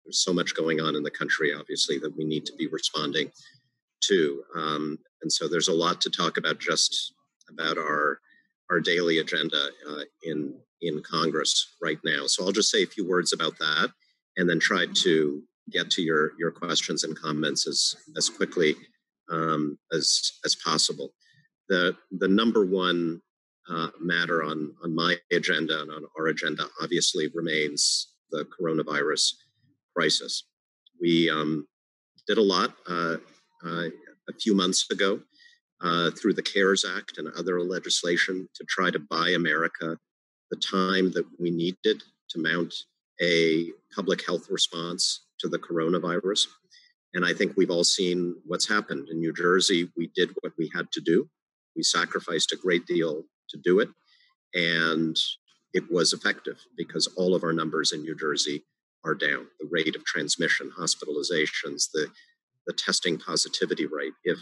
There's so much going on in the country, obviously, that we need to be responding to. And so there's a lot to talk about just about our daily agenda in Congress right now. So I'll just say a few words about that and then try to get to your questions and comments as quickly as possible. The number one matter on my agenda and on our agenda obviously remains the coronavirus crisis. We did a lot a few months ago through the CARES Act and other legislation to try to buy America the time that we needed to mount a public health response to the coronavirus. And I think we've all seen what's happened. In New Jersey, we did what we had to do. We sacrificed a great deal to do it. And it was effective because all of our numbers in New Jersey are down. The rate of transmission, hospitalizations, the testing positivity rate. If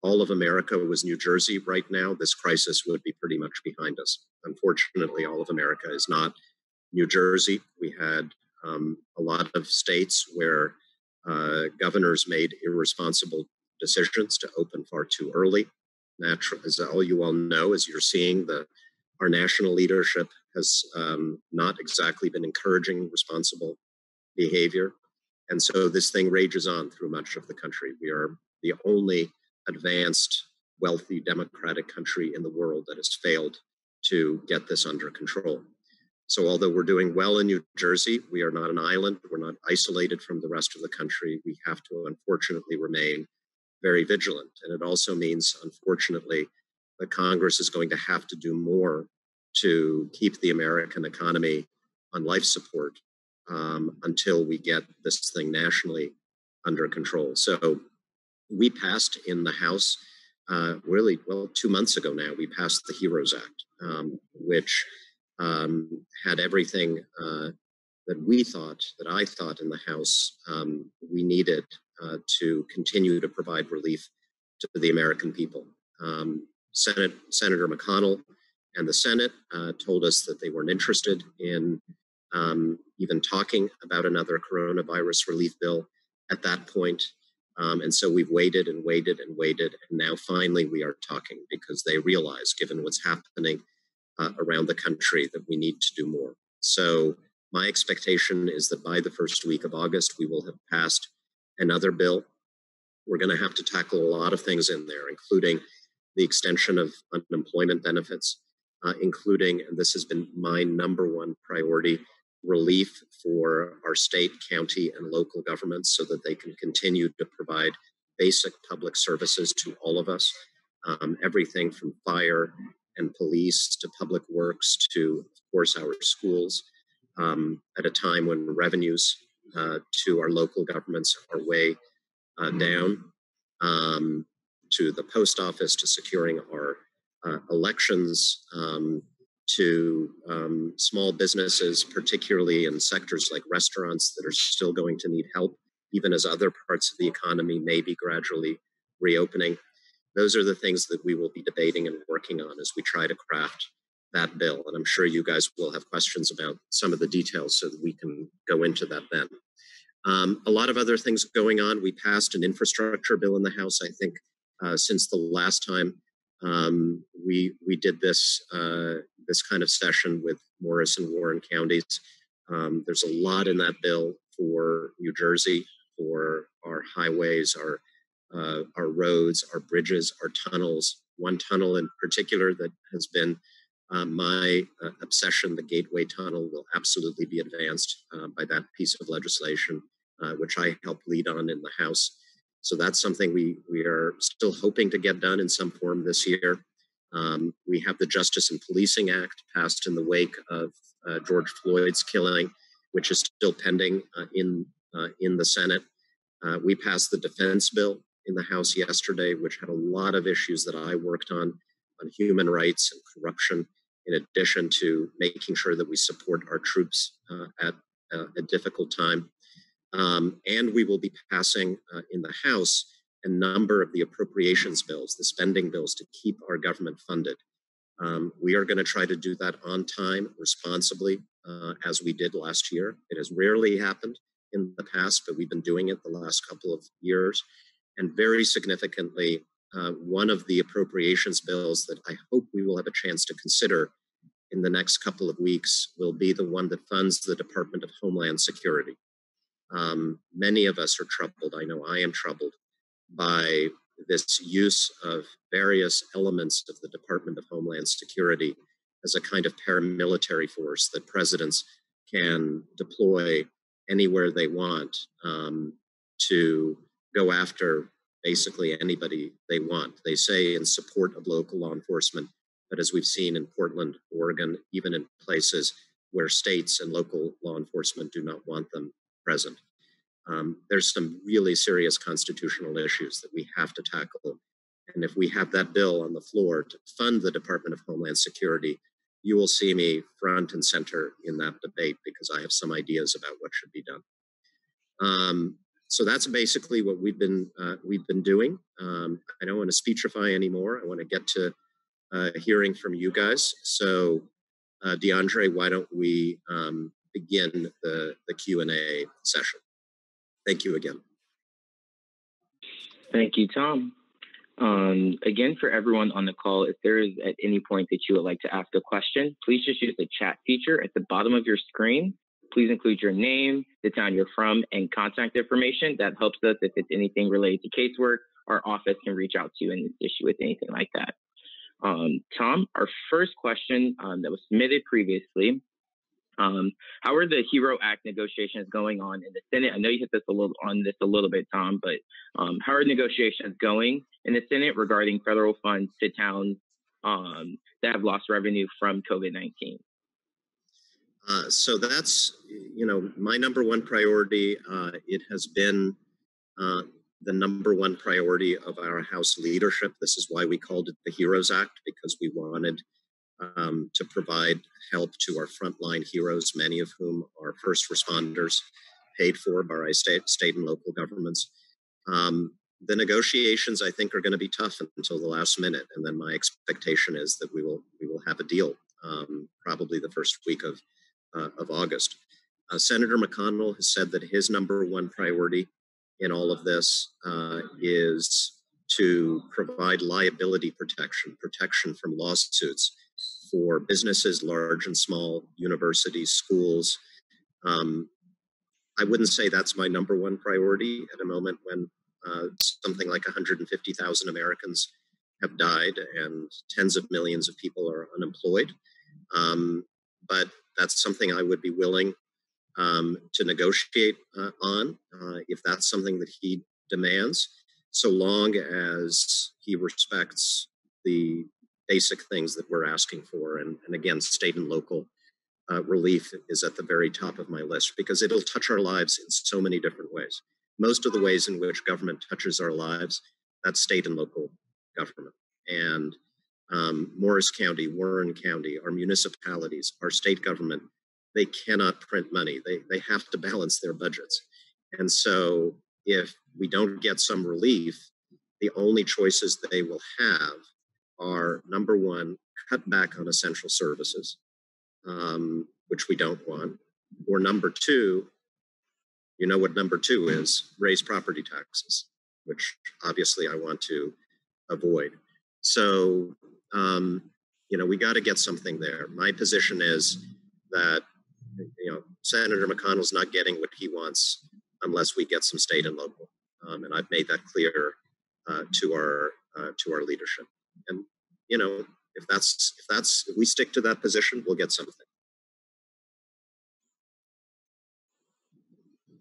all of America was New Jersey right now, this crisis would be pretty much behind us. Unfortunately, all of America is not New Jersey. We had a lot of states where governors made irresponsible decisions to open far too early. As all you all know, as you're seeing, our national leadership has not exactly been encouraging responsible behavior. And so this thing rages on through much of the country. We are the only advanced, wealthy, democratic country in the world that has failed to get this under control. So although we're doing well in New Jersey, we are not an island. We're not isolated from the rest of the country. We have to, unfortunately, remain very vigilant. And it also means, unfortunately, that Congress is going to have to do more to keep the American economy on life support until we get this thing nationally under control. So we passed in the House, 2 months ago now, we passed the HEROES Act, which had everything that I thought in the House we needed to continue to provide relief to the American people. Senator McConnell and the Senate told us that they weren't interested in even talking about another coronavirus relief bill at that point. And so we've waited and waited and waited. And now finally we are talking because they realize, given what's happening around the country, that we need to do more. So my expectation is that by the first week of August, we will have passed another bill. We're going to have to tackle a lot of things in there, including the extension of unemployment benefits, including, and this has been my number one priority, relief for our state, county, and local governments so that they can continue to provide basic public services to all of us, everything from fire and police to public works to, of course, our schools, at a time when revenues to our local governments are way down, to the post office, to securing our elections, to small businesses, particularly in sectors like restaurants that are still going to need help, even as other parts of the economy may be gradually reopening. Those are the things that we will be debating and working on as we try to craft that bill. And I'm sure you guys will have questions about some of the details so that we can go into that then. A lot of other things going on. We passed an infrastructure bill in the House, I think, since the last time we did this kind of session with Morris and Warren counties. There's a lot in that bill for New Jersey, for our highways, our roads, our bridges, our tunnels. One tunnel in particular that has been my obsession, the Gateway Tunnel, will absolutely be advanced by that piece of legislation, which I helped lead on in the House. So that's something we are still hoping to get done in some form this year. We have the Justice and Policing Act passed in the wake of George Floyd's killing, which is still pending in the Senate. We passed the defense bill in the House yesterday, which had a lot of issues that I worked on human rights and corruption, in addition to making sure that we support our troops at a difficult time. And we will be passing in the House a number of the appropriations bills, the spending bills to keep our government funded. We are going to try to do that on time, responsibly, as we did last year. It has rarely happened in the past, but we've been doing it the last couple of years. And very significantly, one of the appropriations bills that I hope we will have a chance to consider in the next couple of weeks will be the one that funds the Department of Homeland Security. Many of us are troubled, I know I am troubled, by this use of various elements of the Department of Homeland Security as a kind of paramilitary force that presidents can deploy anywhere they want to go after basically anybody they want. They say in support of local law enforcement, but as we've seen in Portland, Oregon, even in places where states and local law enforcement do not want them present. There's some really serious constitutional issues that we have to tackle. And if we have that bill on the floor to fund the Department of Homeland Security, you will see me front and center in that debate because I have some ideas about what should be done. So that's basically what we've been doing. I don't want to speechify anymore. I want to get to hearing from you guys. So, DeAndre, why don't we begin the Q&A session? Thank you again. Thank you, Tom. Again, for everyone on the call, if there is at any point that you would like to ask a question, please just use the chat feature at the bottom of your screen. Please include your name, the town you're from, and contact information. That helps us if it's anything related to casework. Our office can reach out to you and assist you with anything like that. Tom, our first question that was submitted previously, how are the HERO Act negotiations going on in the Senate? I know you hit this a little bit, Tom, but how are negotiations going in the Senate regarding federal funds to towns that have lost revenue from COVID-19? So that's, my number one priority. It has been the number one priority of our House leadership. This is why we called it the HEROES Act, because we wanted to provide help to our frontline heroes, many of whom are first responders, paid for by our state and local governments. The negotiations, I think, are going to be tough until the last minute, and then my expectation is that we will have a deal, probably the first week of August. Senator McConnell has said that his number one priority in all of this is to provide liability protection from lawsuits for businesses, large and small, universities, schools. I wouldn't say that's my number one priority at a moment when something like 150,000 Americans have died and tens of millions of people are unemployed. But that's something I would be willing to negotiate on if that's something that he demands, so long as he respects the basic things that we're asking for. And again, state and local relief is at the very top of my list because it'll touch our lives in so many different ways. Most of the ways in which government touches our lives, that's state and local government. And Morris County, Warren County, our municipalities, our state government, they cannot print money. They have to balance their budgets. And so if we don't get some relief, the only choices that they will have are, number one, cut back on essential services, which we don't want, or number two, you know what number two is, raise property taxes, which obviously I want to avoid. So, we got to get something there. My position is that, Senator McConnell's not getting what he wants unless we get some state and local. And I've made that clear to our leadership. And, if we stick to that position, we'll get something.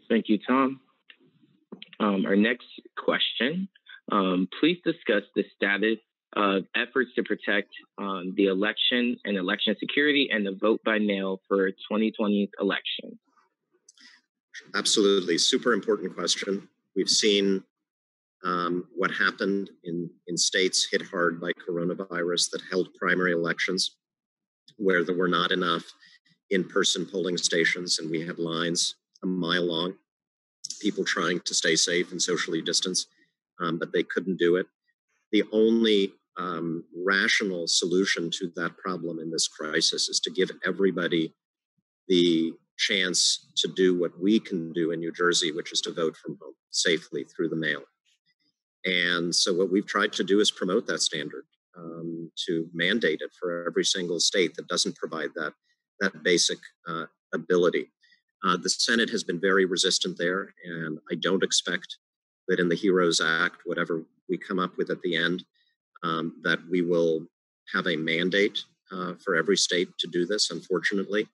Thank you, Tom. Our next question, please discuss the status of efforts to protect the election and election security and the vote by mail for 2020's election. Absolutely. Super important question. We've seen what happened in states hit hard by coronavirus that held primary elections where there were not enough in-person polling stations and we had lines a mile long, people trying to stay safe and socially distance, but they couldn't do it. The only rational solution to that problem in this crisis is to give everybody the chance to do what we can do in New Jersey, which is to vote from home safely through the mail. And so what we've tried to do is promote that standard, to mandate it for every single state that doesn't provide that basic ability. The Senate has been very resistant there, and I don't expect that in the HEROES Act, whatever we come up with at the end, that we will have a mandate for every state to do this, unfortunately.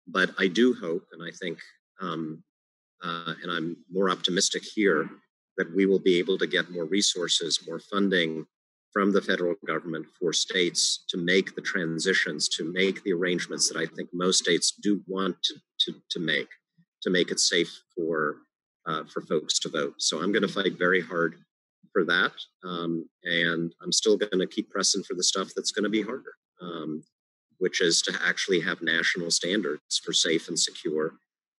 But I do hope, and I think, and I'm more optimistic here, that we will be able to get more resources, more funding from the federal government for states to make the transitions, to make the arrangements that I think most states do want to make it safe for folks to vote. So I'm going to fight very hard for that, and I'm still going to keep pressing for the stuff that's going to be harder, which is to actually have national standards for safe and secure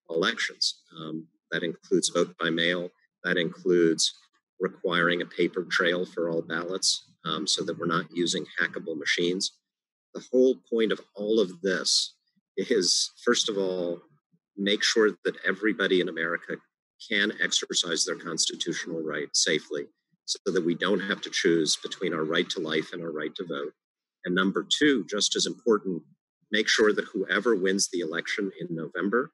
elections. That includes vote by mail. That includes requiring a paper trail for all ballots, so that we're not using hackable machines. The whole point of all of this is, first of all, make sure that everybody in America can exercise their constitutional right safely, so that we don't have to choose between our right to life and our right to vote. And number two, just as important, make sure that whoever wins the election in November,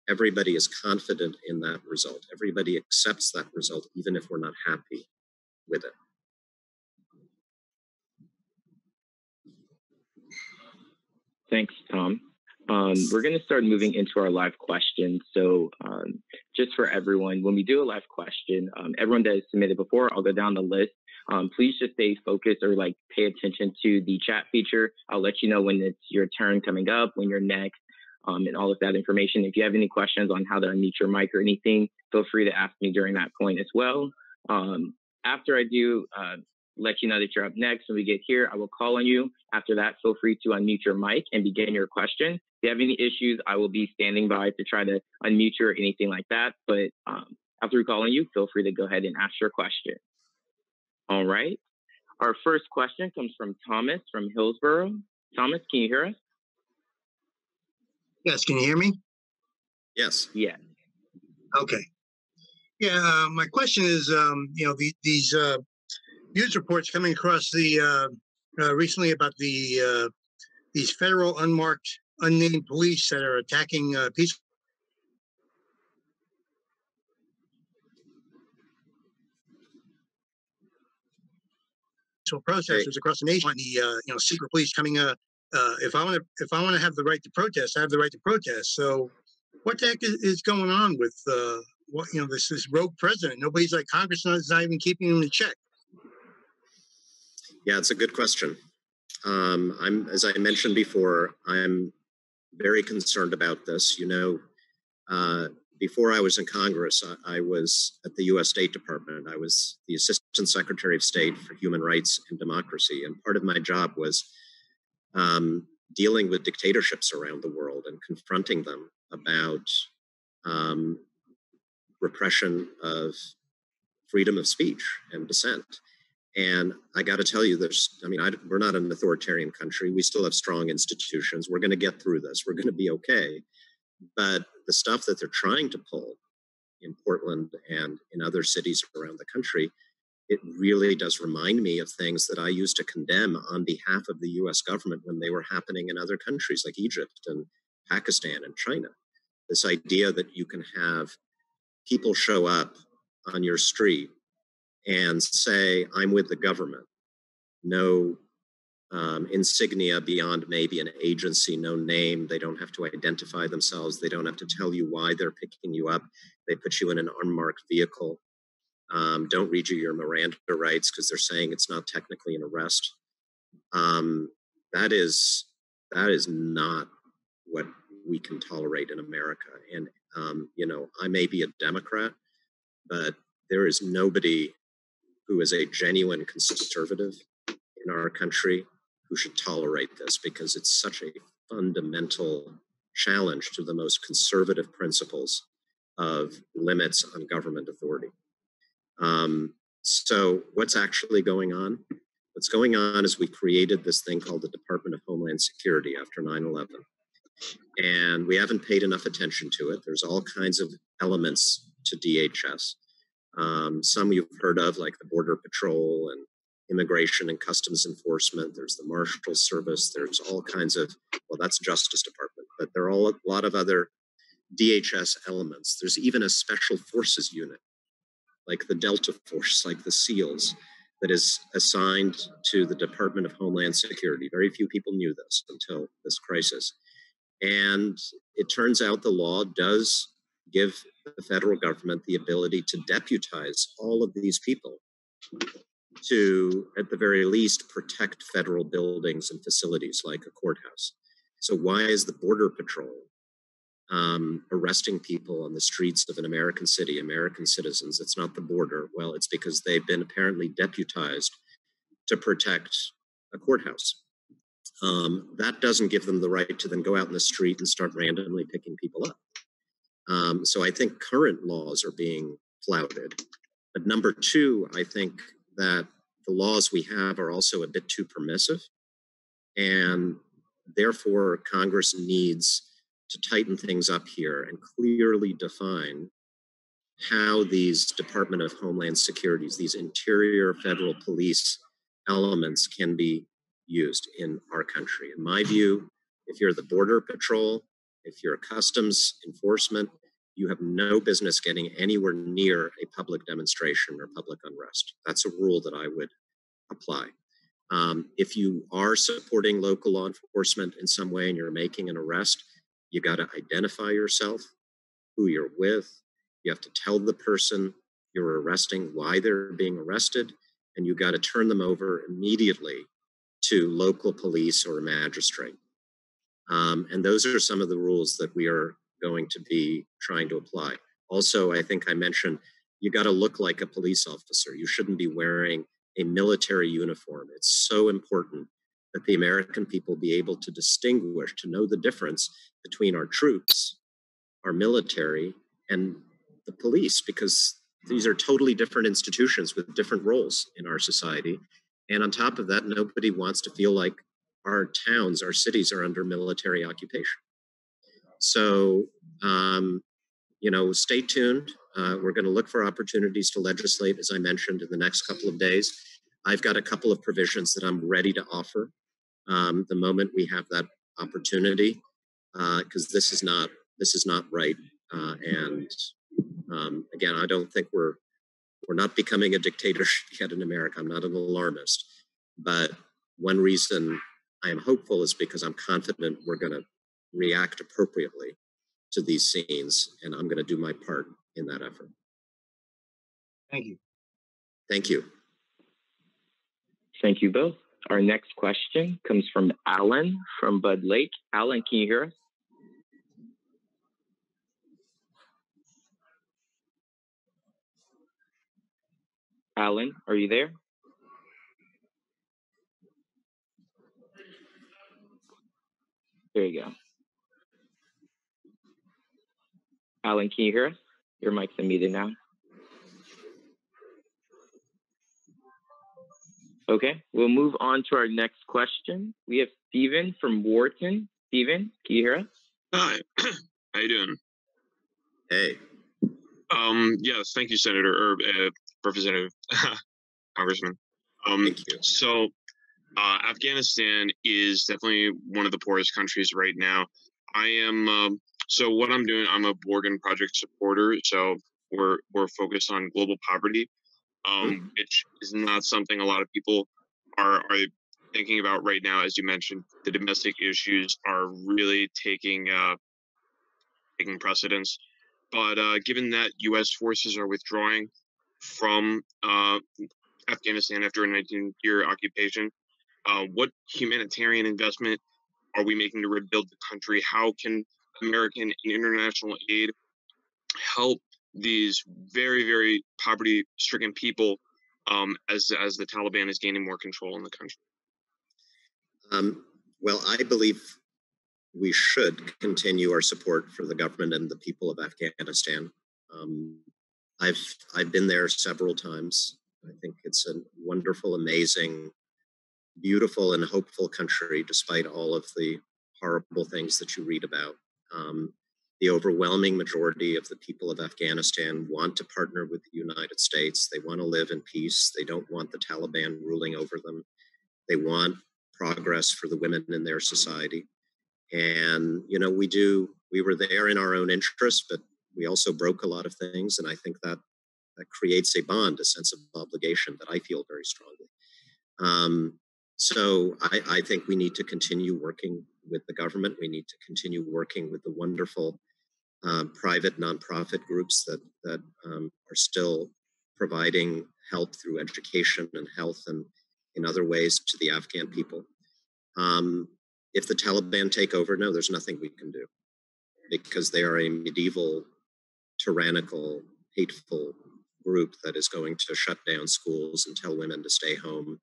everybody is confident in that result. Everybody accepts that result, even if we're not happy with it. Thanks, Tom. We're going to start moving into our live questions. So just for everyone, when we do a live question, everyone that has submitted before, I'll go down the list. Please just stay focused or pay attention to the chat feature. I'll let you know when it's your turn coming up, when you're next, and all of that information. If you have any questions on how to unmute your mic or anything, feel free to ask me during that point as well. After I do let you know that you're up next, when we get here, I will call on you. After that, feel free to unmute your mic and begin your question. If you have any issues, I will be standing by to try to unmute you or anything like that. But after we call on you, feel free to go ahead and ask your question. All right. Our first question comes from Thomas from Hillsborough. Thomas, can you hear us? Yes, can you hear me? Yes. Yeah. Okay. Yeah, my question is, these news reports coming across the recently about these federal unmarked, unnamed police that are attacking peaceful protesters across the nation. The secret police coming. If I want to have the right to protest, I have the right to protest. So, what the heck is going on with this rogue president? Nobody's Congress is not even keeping him in check. Yeah, it's a good question. As I mentioned before, I'm very concerned about this. Before I was in Congress, I was at the U.S. State Department. I was the Assistant Secretary of State for Human Rights and Democracy. And part of my job was dealing with dictatorships around the world and confronting them about repression of freedom of speech and dissent. And I got to tell you, we're not an authoritarian country. We still have strong institutions. We're going to get through this. We're going to be okay. But the stuff that they're trying to pull in Portland and in other cities around the country, it really does remind me of things that I used to condemn on behalf of the U.S. government when they were happening in other countries like Egypt and Pakistan and China. This idea that you can have people show up on your street and say, I'm with the government. No insignia beyond maybe an agency, no name. They don't have to identify themselves. They don't have to tell you why they're picking you up. They put you in an unmarked vehicle. Don't read you your Miranda rights because they're saying it's not technically an arrest. That is not what we can tolerate in America. And, I may be a Democrat, but there is nobody who is a genuine conservative in our country who should tolerate this, because it's such a fundamental challenge to the most conservative principles of limits on government authority. So what's actually going on? What's going on is we created this thing called the Department of Homeland Security after 9/11. and we haven't paid enough attention to it. There's all kinds of elements to DHS. Some you've heard of, like the Border Patrol and Immigration and Customs Enforcement. There's the Marshal Service. There's all kinds of, well, that's Justice Department, but there are a lot of other DHS elements. There's even a Special Forces unit, like the Delta Force, like the SEALs, that is assigned to the Department of Homeland Security. Very few people knew this until this crisis. And it turns out the law does give the federal government the ability to deputize all of these people to, at the very least, protect federal buildings and facilities like a courthouse. So why is the Border Patrol arresting people on the streets of an American city, American citizens? It's not the border. Well, it's because they've been apparently deputized to protect a courthouse. That doesn't give them the right to then go out in the street and start randomly picking people up. So I think current laws are being flouted. But number two, I think that the laws we have are also a bit too permissive. And therefore, Congress needs to tighten things up here and clearly define how these Department of Homeland Securities, these interior federal police elements can be used in our country. In my view, if you're the Border Patrol, if you're Customs Enforcement, you have no business getting anywhere near a public demonstration or public unrest. That's a rule that I would apply. If you are supporting local law enforcement in some way and you're making an arrest, you got to identify yourself, who you're with. You have to tell the person you're arresting why they're being arrested, and you got to turn them over immediately to local police or a magistrate. And those are some of the rules that we are going to be trying to apply. Also, I think I mentioned you got to look like a police officer. You shouldn't be wearing a military uniform. It's so important that the American people be able to distinguish, to know the difference between our troops, our military, and the police, because these are totally different institutions with different roles in our society. And on top of that, nobody wants to feel like our towns, our cities are under military occupation. So, stay tuned. We're going to look for opportunities to legislate, as I mentioned, in the next couple of days. I've got a couple of provisions that I'm ready to offer the moment we have that opportunity, because this is not right. Again, I don't think we're not becoming a dictatorship yet in America. I'm not an alarmist, but one reason I am hopeful is because I'm confident we're going to react appropriately to these scenes, and I'm going to do my part in that effort. Thank you. Thank you. Thank you both. Our next question comes from Alan from Bud Lake. Alan, can you hear us? Alan, are you there? There you go. Alan, can you hear us? Your mic's unmuted now. Okay, we'll move on to our next question. We have Stephen from Wharton. Stephen, can you hear us? Hi, how you doing? Hey. Yes, thank you, Senator, or Representative, Congressman. Thank you. So, Afghanistan is definitely one of the poorest countries right now. I am, so what I'm doing, I'm a Borgen Project supporter, so we're focused on global poverty, which is not something a lot of people are thinking about right now. As you mentioned, the domestic issues are really taking precedence. But given that U.S. forces are withdrawing from Afghanistan after a 19-year occupation, what humanitarian investment are we making to rebuild the country? How can American and international aid help these very, very poverty-stricken people as the Taliban is gaining more control in the country? Well, I believe we should continue our support for the government and the people of Afghanistan. I've been there several times. I think it's a wonderful, amazing, beautiful, and hopeful country, despite all of the horrible things that you read about. The overwhelming majority of the people of Afghanistan want to partner with the United States. They want to live in peace. They don't want the Taliban ruling over them. They want progress for the women in their society. And, you know, we were there in our own interest, but we also broke a lot of things. And I think that creates a bond, a sense of obligation that I feel very strongly. So I think we need to continue working with the government. We need to continue working with the wonderful private nonprofit groups that are still providing help through education and health and in other ways to the Afghan people. If the Taliban take over, no, there's nothing we can do because they are a medieval, tyrannical, hateful group that is going to shut down schools and tell women to stay home,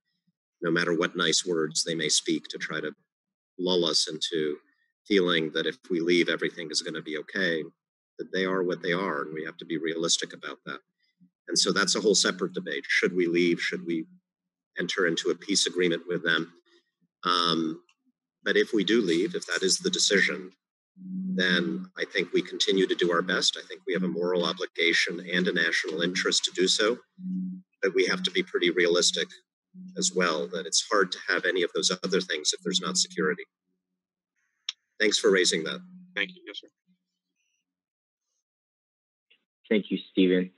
no matter what nice words they may speak to try to lull us into feeling that if we leave, everything is going to be okay, that they are what they are, and we have to be realistic about that. And so that's a whole separate debate. Should we leave? Should we enter into a peace agreement with them? But if we do leave, if that is the decision, then I think we continue to do our best. I think we have a moral obligation and a national interest to do so. But we have to be pretty realistic as well, that it's hard to have any of those other things if there's not security. Thanks for raising that. Thank you. Yes, sir. Thank you, Stephen.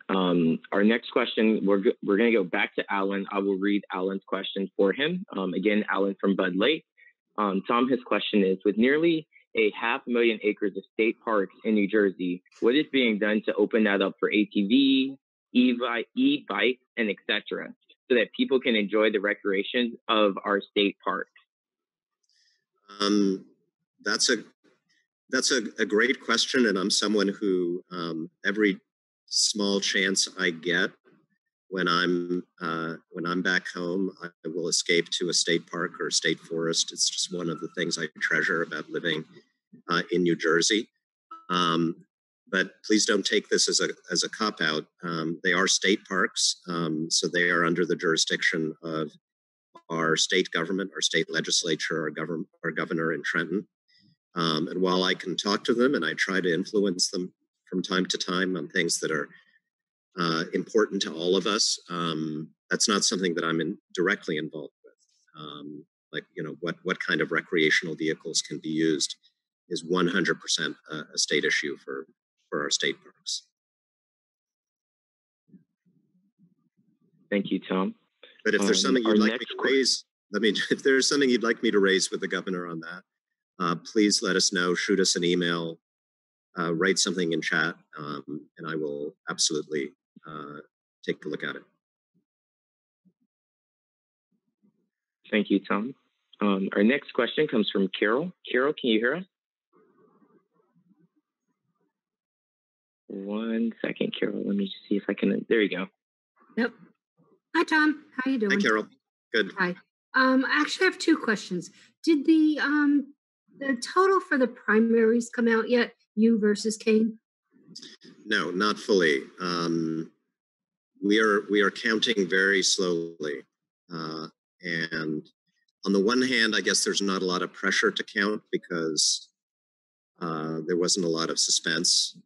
Our next question, we're going to go back to Alan. I will read Alan's question for him. Again, Alan from Bud Lake. Tom, his question is, with nearly 500,000 acres of state parks in New Jersey, what is being done to open that up for ATV, e-bike, and etc., so that people can enjoy the recreation of our state parks? That's a great question, and I'm someone who every small chance I get when I'm back home, I will escape to a state park or a state forest. It's just one of the things I treasure about living in New Jersey. But please don't take this as a cop-out. They are state parks, so they are under the jurisdiction of our state government, our state legislature, our governor in Trenton. And while I can talk to them and I try to influence them from time to time on things that are important to all of us, that's not something that I'm directly involved with. Like, you know, what kind of recreational vehicles can be used is 100% a state issue for our state parks. Thank you, Tom. But if there's something you'd like me to raise, if there's something you'd like me to raise with the governor on that, please let us know, shoot us an email, write something in chat, and I will absolutely take a look at it. Thank you, Tom. Our next question comes from Carol. Carol, can you hear us? 1 second, Carol. Let me just see if I can. There you go. Yep. Hi, Tom. How you doing? Hi, Carol. Good. Hi. I actually have two questions. Did the total for the primaries come out yet? You versus Kane? No, not fully. We are counting very slowly, and on the one hand, I guess there's not a lot of pressure to count because there wasn't a lot of suspense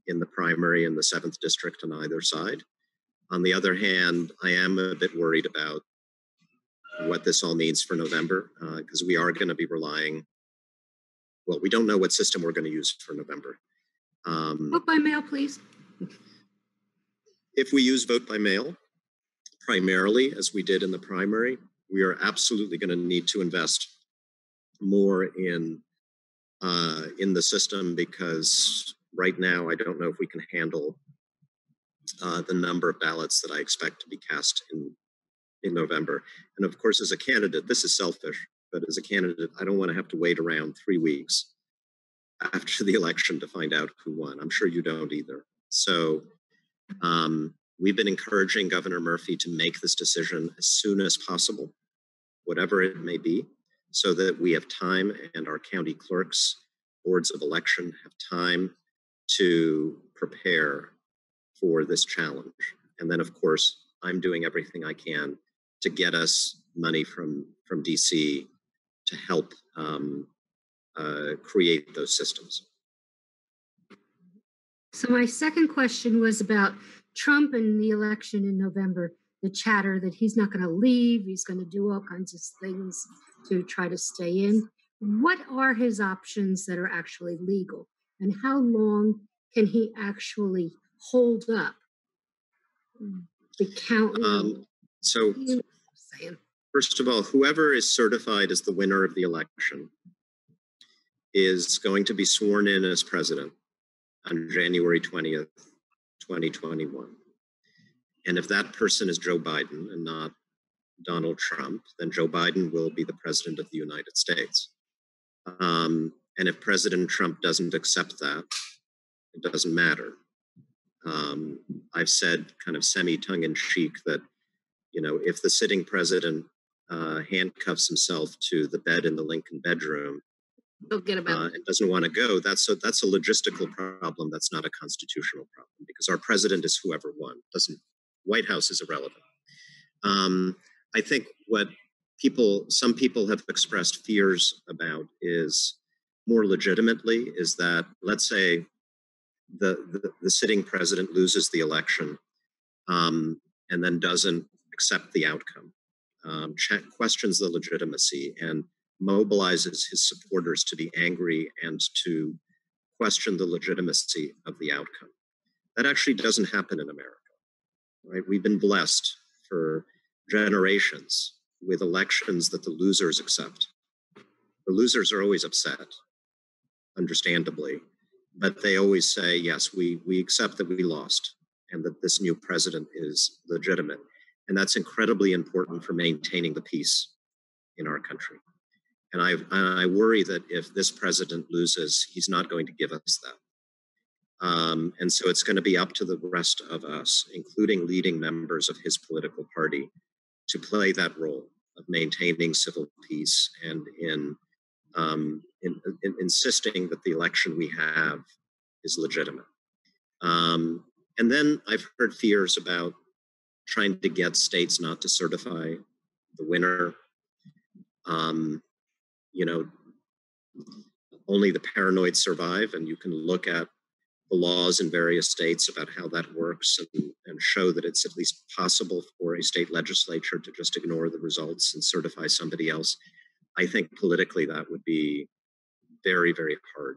in the primary in the 7th district on either side. On the other hand, I am a bit worried about what this all means for November, because we are going to be relying, well, we don't know what system we're going to use for November. Vote by mail, please. If we use vote by mail, primarily, as we did in the primary, we are absolutely going to need to invest more in the system, because right now I don't know if we can handle the number of ballots that I expect to be cast in November. And of course, as a candidate, this is selfish, but as a candidate, I don't want to have to wait around 3 weeks after the election to find out who won. I'm sure you don't either. So we've been encouraging Governor Murphy to make this decision as soon as possible, whatever it may be, so that we have time and our county clerks, boards of election have time to prepare for this challenge. And then, of course, I'm doing everything I can to get us money from DC to help create those systems. So my second question was about Trump and the election in November, the chatter that he's not going to leave, he's going to do all kinds of things to try to stay in. What are his options that are actually legal? And how long can he actually hold up the count? So, first of all, whoever is certified as the winner of the election is going to be sworn in as president on January 20th, 2021. And if that person is Joe Biden and not Donald Trump, then Joe Biden will be the president of the United States. And if President Trump doesn't accept that, it doesn't matter. I've said kind of semi-tongue-in-cheek that, you know, if the sitting president handcuffs himself to the bed in the Lincoln bedroom and doesn't want to go, that's a logistical problem. That's not a constitutional problem, because our president is whoever won. White House is irrelevant. I think what some people have expressed fears about is more legitimately is that, let's say the sitting president loses the election and then doesn't accept the outcome, questions the legitimacy, and mobilizes his supporters to be angry and to question the legitimacy of the outcome. That actually doesn't happen in America, right? We've been blessed for generations with elections that the losers accept. The losers are always upset, understandably, but they always say, yes, we accept that we lost and that this new president is legitimate. And that's incredibly important for maintaining the peace in our country. And I worry that if this president loses, he's not going to give us that. And so it's going to be up to the rest of us, including leading members of his political party, to play that role of maintaining civil peace and in insisting that the election we have is legitimate. And then I've heard fears about trying to get states not to certify the winner. You know, only the paranoid survive, and you can look at the laws in various states about how that works and show that it's at least possible for a state legislature to just ignore the results and certify somebody else. I think politically that would be very, very hard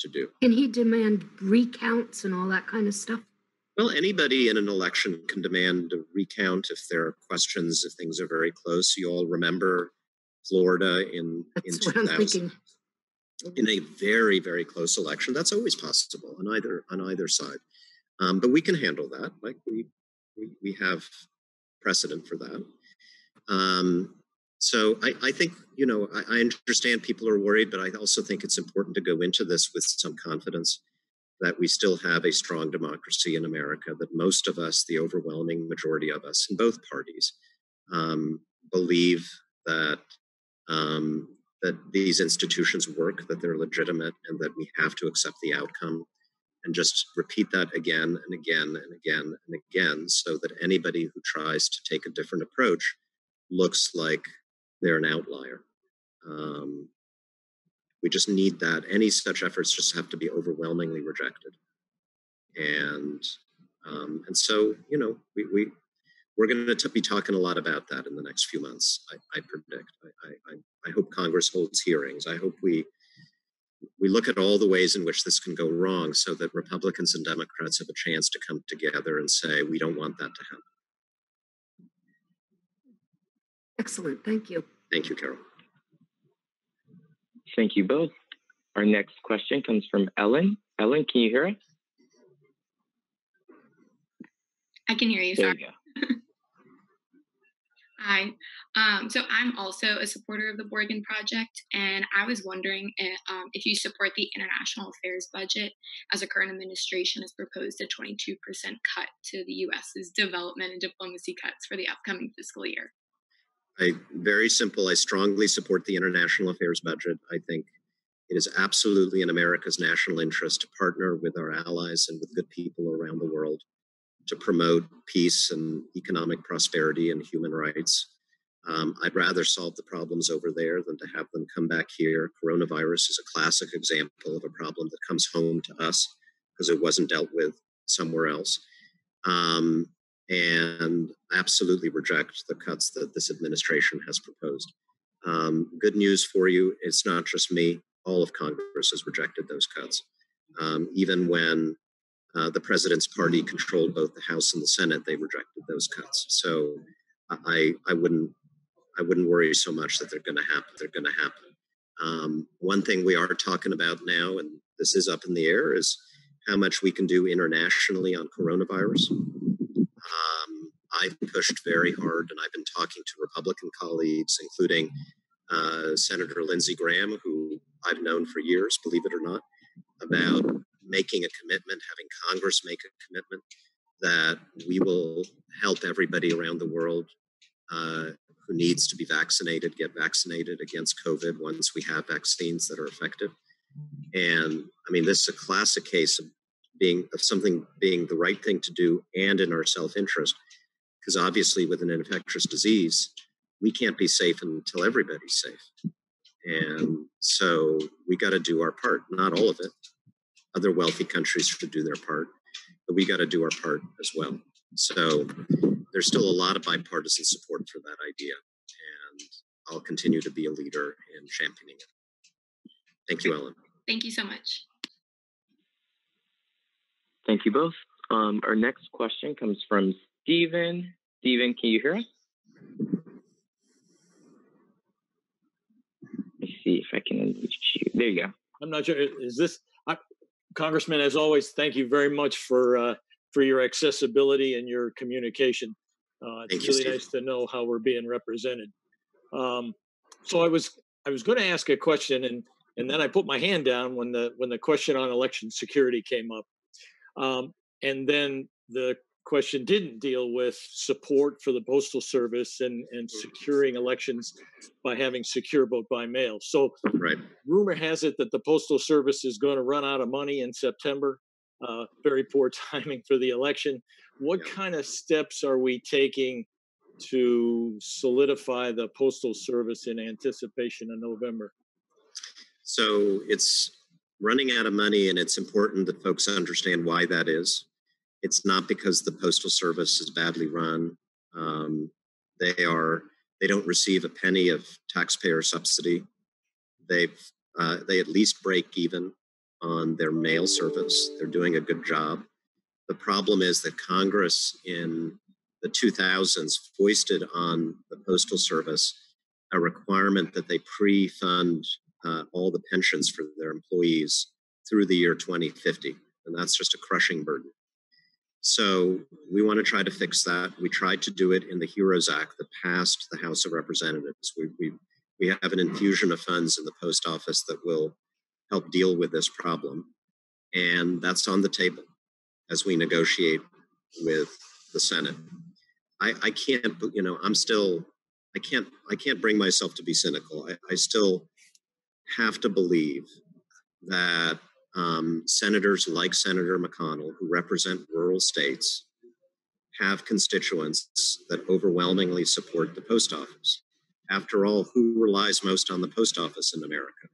to do. Can he demand recounts and all that kind of stuff? Well, anybody in an election can demand a recount if there are questions, if things are very close. You all remember Florida in 2000. In a very, very close election. That's always possible on either side. But we can handle that. Like we have precedent for that. So I think, you know, I understand people are worried, but I also think it's important to go into this with some confidence that we still have a strong democracy in America, that most of us, the overwhelming majority of us in both parties, believe that that these institutions work, that they're legitimate, and that we have to accept the outcome, and just repeat that again and again and again and again, so that anybody who tries to take a different approach looks like they're an outlier. We just need that. Any such efforts just have to be overwhelmingly rejected. And so, you know, we're going to be talking a lot about that in the next few months, I predict. I hope Congress holds hearings. I hope we look at all the ways in which this can go wrong, so that Republicans and Democrats have a chance to come together and say, we don't want that to happen. Excellent. Thank you. Thank you, Carol. Thank you both. Our next question comes from Ellen. Ellen, can you hear us? I can hear you. There Sorry. you go. Hi. So I'm also a supporter of the Borgen Project, and I was wondering if you support the international affairs budget, as the current administration has proposed a 22% cut to the U.S.'s development and diplomacy cuts for the upcoming fiscal year. Very simple. I strongly support the international affairs budget. I think it is absolutely in America's national interest to partner with our allies and with good people around the world to promote peace and economic prosperity and human rights. I'd rather solve the problems over there than to have them come back here. Coronavirus is a classic example of a problem that comes home to us. because it wasn't dealt with somewhere else, and absolutely reject the cuts that this administration has proposed. Good news for you, it's not just me. All of Congress has rejected those cuts. Even when the president's party controlled both the House and the Senate, they rejected those cuts. So I wouldn't worry so much that they're going to happen. They're going to happen. One thing we are talking about now, and this is up in the air, is how much we can do internationally on coronavirus. I've pushed very hard, and I've been talking to Republican colleagues, including Senator Lindsey Graham, who I've known for years, believe it or not, about making a commitment, having Congress make a commitment that we will help everybody around the world who needs to be vaccinated get vaccinated against COVID once we have vaccines that are effective. And I mean, this is a classic case of something being the right thing to do and in our self-interest, because obviously with an infectious disease, we can't be safe until everybody's safe. And so we got to do our part, not all of it. Other wealthy countries should do their part, but we got to do our part as well. So there's still a lot of bipartisan support for that idea, and I'll continue to be a leader in championing it. Thank you, Ellen. Thank you so much. Thank you both. Our next question comes from Stephen. Stephen, can you hear us? Let's see if I can reach you. There you go. I'm not sure. Is this Congressman? As always, thank you very much for your accessibility and your communication. It's really nice to know how we're being represented. So I was going to ask a question, and then I put my hand down when the question on election security came up, and then the question didn't deal with support for the Postal Service and securing elections by having secure vote by mail. So rumor has it that the Postal Service is going to run out of money in September. Very poor timing for the election. What kind of steps are we taking to solidify the Postal Service in anticipation of November? So it's running out of money, and it's important that folks understand why that is. It's not because the Postal Service is badly run. They don't receive a penny of taxpayer subsidy. They at least break even on their mail service. They're doing a good job. The problem is that Congress in the 2000s foisted on the Postal Service a requirement that they pre-fund all the pensions for their employees through the year 2050. And that's just a crushing burden. So we want to try to fix that. We tried to do it in the HEROES Act that passed the House of Representatives. We have an infusion of funds in the post office that will help deal with this problem. And that's on the table as we negotiate with the Senate. I can't, I can't bring myself to be cynical. I still have to believe that senators like Senator McConnell, who represent rural states, have constituents that overwhelmingly support the post office. After all, who relies most on the post office in America?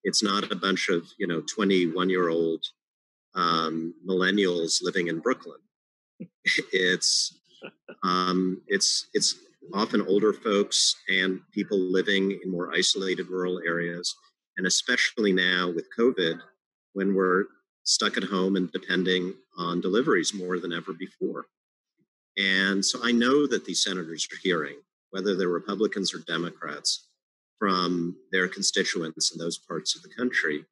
It's not a bunch of 21-year-old millennials living in Brooklyn. It's often older folks and people living in more isolated rural areas, and especially now with COVID, when we're stuck at home and depending on deliveries more than ever before. And so I know that these senators are hearing, whether they're Republicans or Democrats, from their constituents in those parts of the country.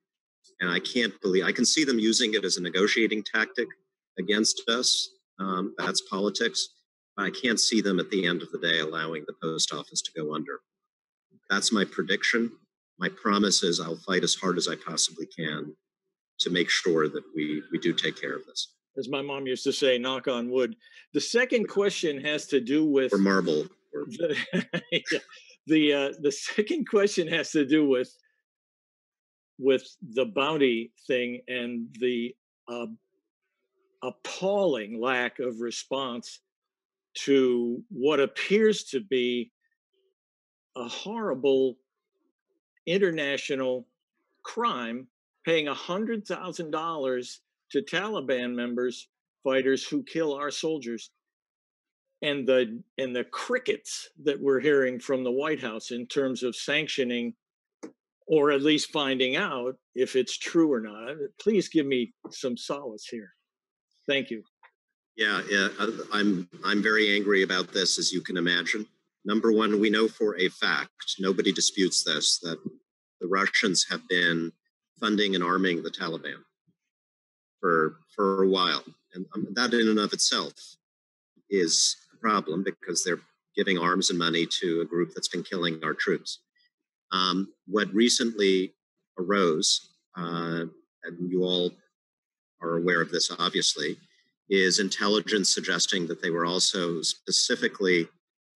And I can see them using it as a negotiating tactic against us. That's politics. But I can't see them at the end of the day allowing the post office to go under. That's my prediction. My promise is I'll fight as hard as I possibly can to make sure that we do take care of this. As my mom used to say, knock on wood. The second question has to do with... Or marble. The second question has to do with the bounty thing and the appalling lack of response to what appears to be a horrible international crime, paying $100,000 to Taliban members, fighters who kill our soldiers, and the crickets that we're hearing from the White House in terms of sanctioning or at least finding out if it's true or not. Please give me some solace here. Thank you. Yeah, I'm very angry about this, as you can imagine. Number one, we know for a fact, nobody disputes this, that the Russians have been funding and arming the Taliban for a while. And that in and of itself is a problem, because they're giving arms and money to a group that's been killing our troops. What recently arose, and you all are aware of this obviously, is intelligence suggesting that they were also specifically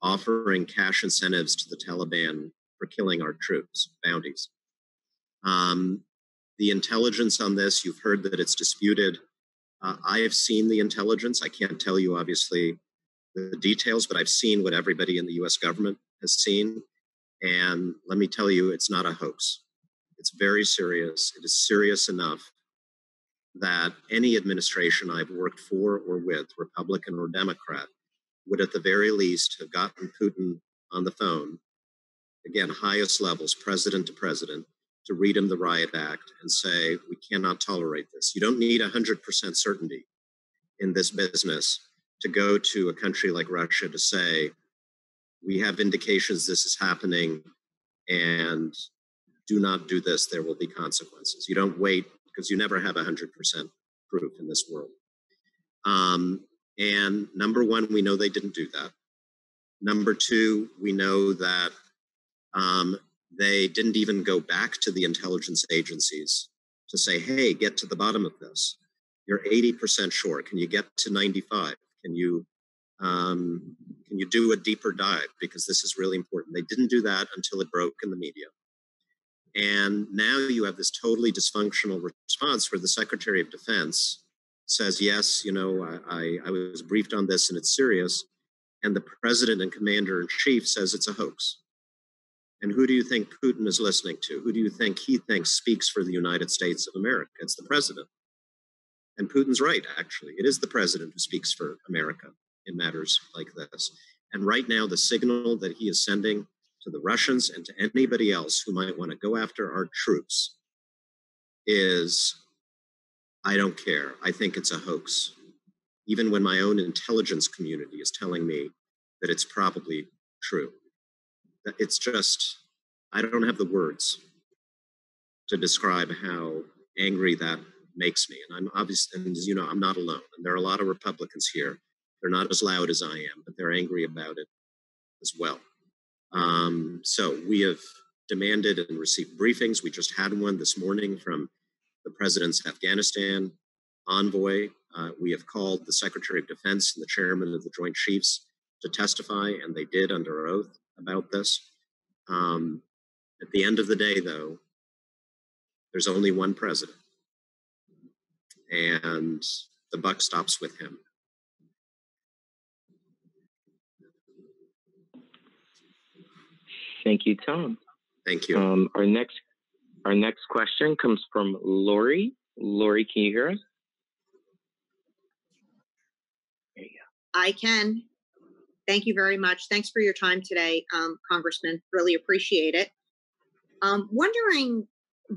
offering cash incentives to the Taliban for killing our troops, bounties. The intelligence on this, you've heard that it's disputed. I have seen the intelligence. I can't tell you, obviously, the details, but I've seen what everybody in the US government has seen. And let me tell you, it's not a hoax. It's very serious. It is serious enough that any administration I've worked for or with, Republican or Democrat, would at the very least have gotten Putin on the phone, again, highest levels, president to president, to read him the riot act and say, we cannot tolerate this. You don't need 100% certainty in this business to go to a country like Russia to say, we have indications this is happening, and do not do this, there will be consequences. You don't wait, because you never have 100% proof in this world. And number one, we know they didn't do that. Number two, we know that they didn't even go back to the intelligence agencies to say, hey, get to the bottom of this. You're 80% sure. Can you get to 95? Can you do a deeper dive? Because this is really important. They didn't do that until it broke in the media. And now you have this totally dysfunctional response where the Secretary of Defense says, yes, I was briefed on this and it's serious. And the President and Commander-in-Chief says it's a hoax. And who do you think Putin is listening to? Who do you think he thinks speaks for the United States of America? It's the President. And Putin's right, actually. It is the President who speaks for America in matters like this. And right now, the signal that he is sending to the Russians and to anybody else who might want to go after our troops is, I don't care. I think it's a hoax. Even when my own intelligence community is telling me that it's probably true. It's just, I don't have the words to describe how angry that makes me. And I'm obviously, and as you know, I'm not alone. And there are a lot of Republicans here. They're not as loud as I am, but they're angry about it as well. So we have demanded and received briefings. We just had one this morning from the President's Afghanistan envoy. We have called the Secretary of Defense and the Chairman of the Joint Chiefs to testify, and they did under oath about this. At the end of the day, though, there's only one president, and the buck stops with him. Thank you, Tom. Thank you. Our next question comes from Lori. Lori, can you hear us? There you go. I can. Thank you very much. Thanks for your time today, Congressman. Really appreciate it. Wondering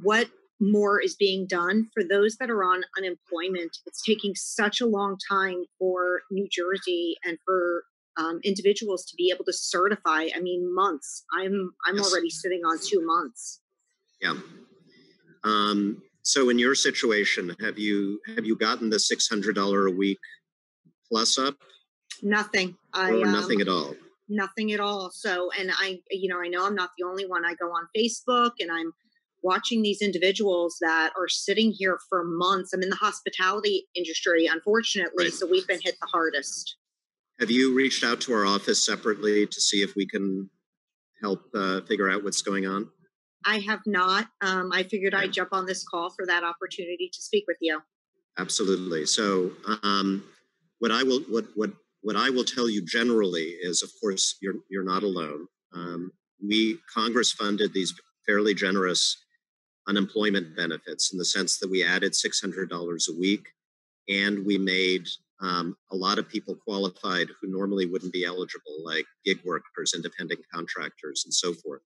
what more is being done for those that are on unemployment. It's taking such a long time for New Jersey and for individuals to be able to certify. I mean, months. I'm Yes. already sitting on 2 months. Yeah. So in your situation, have you gotten the $600 a week plus up? Nothing. Or nothing at all? Nothing at all. So, and I know I'm not the only one. I go on Facebook and I'm watching these individuals that are sitting here for months. I'm in the hospitality industry, unfortunately, Right. so we've been hit the hardest. Have you reached out to our office separately to see if we can help figure out what's going on? I have not. I figured I'd jump on this call for that opportunity to speak with you. Absolutely. So what I will tell you generally is, of course, you're not alone. Congress funded these fairly generous unemployment benefits in the sense that we added $600 a week and we made a lot of people qualified who normally wouldn't be eligible, like gig workers, independent contractors, and so forth.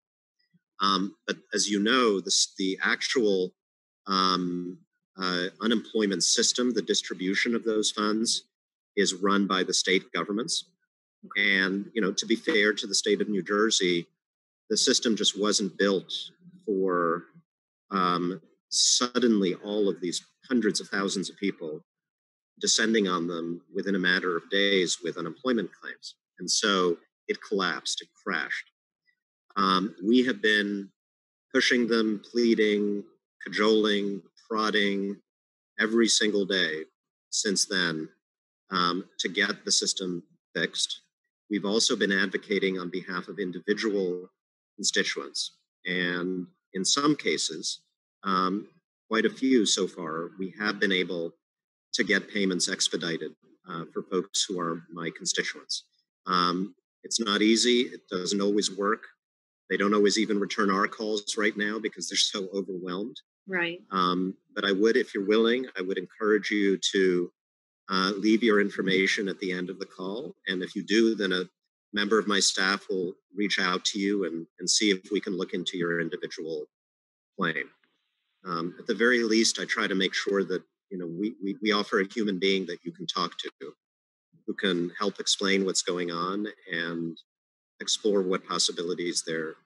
But as you know, the actual unemployment system, the distribution of those funds, is run by the state governments. And, to be fair to the state of New Jersey, the system just wasn't built for suddenly all of these hundreds of thousands of people descending on them within a matter of days with unemployment claims. And so it collapsed, it crashed. We have been pushing them, pleading, cajoling, prodding every single day since then to get the system fixed. We've also been advocating on behalf of individual constituents. And in some cases, quite a few so far, we have been able to get payments expedited for folks who are my constituents. It's not easy. It doesn't always work. They don't always even return our calls right now because they're so overwhelmed. Right. But I would, if you're willing, I would encourage you to leave your information at the end of the call. And if you do, then a member of my staff will reach out to you and see if we can look into your individual claim. At the very least, I try to make sure that we offer a human being that you can talk to, who can help explain what's going on and explore what possibilities there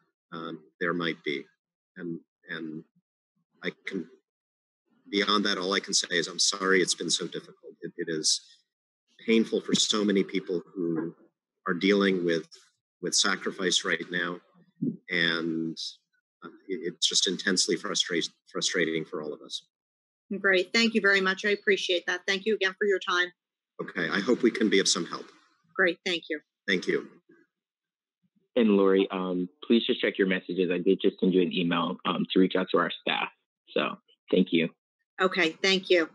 might be. And I can, beyond that, all I can say is I'm sorry it's been so difficult. It is painful for so many people who are dealing with sacrifice right now, and it's just intensely frustrating for all of us. Great. Thank you very much. I appreciate that. Thank you again for your time. Okay. I hope we can be of some help. Great. Thank you. Thank you. And Lori, please just check your messages. I did just send you an email to reach out to our staff. So thank you. Okay. Thank you.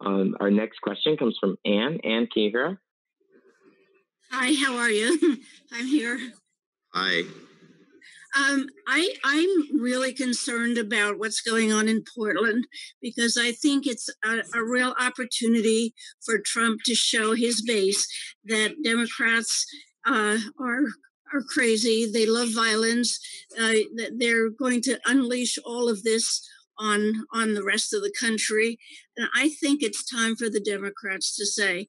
Our next question comes from Anne. Anne, can you hear us? Hi, how are you? I'm here. Hi. I'm really concerned about what's going on in Portland because I think it's a real opportunity for Trump to show his base that Democrats are crazy. They love violence. That they're going to unleash all of this on the rest of the country. And I think it's time for the Democrats to say,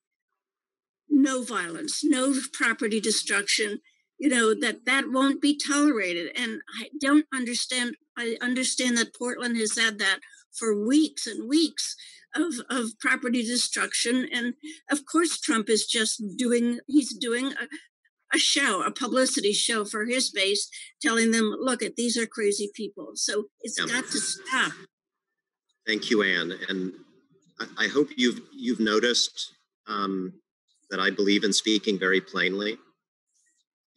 no violence, no property destruction, that won't be tolerated. And I don't understand. I understand that Portland has had that for weeks and weeks of property destruction. And of course, Trump is just doing a show, a publicity show for his base, telling them, look, these are crazy people. So it's got to stop. Thank you, Anne. And I hope you've noticed that I believe in speaking very plainly.